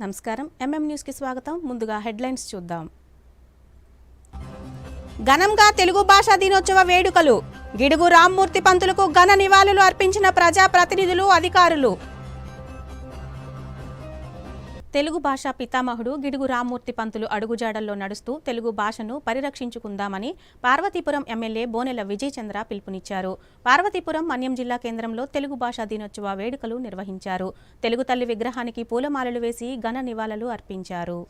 నమస్కారం MM news కి స్వాగతం. ముందుగా హెడ్లైన్స్ చూద్దాం. ఘనంగా తెలుగు భాషా దినోత్సవ వేడుకలు. గిడుగు రామ్మూర్తి పంతులకు ఘన నివాళులు అర్పించిన ప్రజా ప్రతినిధులు, అధికారులు. తెలుగు భాషా పితామహుడు గిడుగు రామ్మూర్తి పంతులు అడుగుజాడల్లో నడుస్తూ తెలుగు భాషను పరిరక్షించుకుందామని పార్వతీపురం ఎమ్మెల్యే బోనెల విజయచంద్ర పిలుపునిచ్చారు. పార్వతీపురం మన్యం జిల్లా కేంద్రంలో తెలుగు భాషా దినోత్సవ వేడుకలు నిర్వహించారు. తెలుగు తల్లి విగ్రహానికి పూలమాలలు వేసి ఘన నివాళులు అర్పించారు.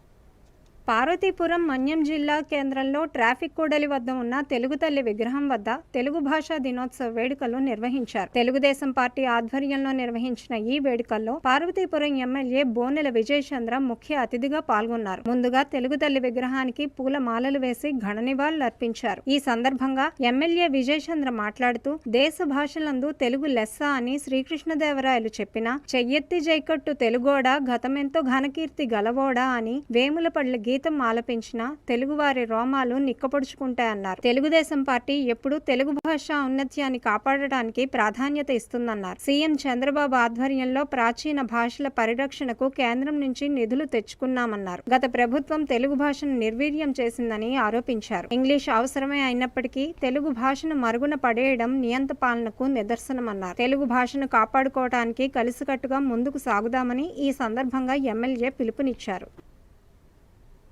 పార్వతీపురం మన్యం జిల్లా కేంద్రంలో ట్రాఫిక్ కూడలి వద్ద ఉన్న తెలుగు తల్లి విగ్రహం వద్ద తెలుగు భాషా దినోత్సవ వేడుకలు నిర్వహించారు. తెలుగుదేశం పార్టీ ఆధ్వర్యంలో నిర్వహించిన ఈ వేడుకల్లో పార్వతీపురం ఎమ్మెల్యే బోనెల విజయచంద్ర ముఖ్య అతిథిగా పాల్గొన్నారు. ముందుగా తెలుగు తల్లి విగ్రహానికి పూల మాలలు వేసి ఘన నివాళులు అర్పించారు. ఈ సందర్భంగా ఎమ్మెల్యే విజయచంద్ర మాట్లాడుతూ దేశ భాషలందు తెలుగు లెస్స అని శ్రీకృష్ణదేవరాయలు చెప్పినా చెయ్యెత్తి జైకట్టు తెలుగోడా గతమెంతో ఘనకీర్తి గలవోడా అని వేములపల్లి గీతం ఆలపించిన తెలుగువారి రోమాలు నిక్కపొడుచుకుంటాయన్నారు. తెలుగుదేశం పార్టీ ఎప్పుడూ తెలుగు భాష ఔన్నత్యాన్ని కాపాడడానికి ప్రాధాన్యత ఇస్తుందన్నారు. సీఎం చంద్రబాబు ఆధ్వర్యంలో ప్రాచీన భాషల పరిరక్షణకు కేంద్రం నుంచి నిధులు తెచ్చుకున్నామన్నారు. గత ప్రభుత్వం తెలుగు భాషను నిర్వీర్యం చేసిందని ఆరోపించారు. ఇంగ్లీష్ అవసరమే అయినప్పటికీ తెలుగు భాషను మరుగున పడేయడం నియంత పాలనకు నిదర్శనమన్నారు. తెలుగు భాషను కాపాడుకోవడానికి కలిసికట్టుగా ముందుకు సాగుదామని ఈ సందర్భంగా ఎమ్మెల్యే పిలుపునిచ్చారు.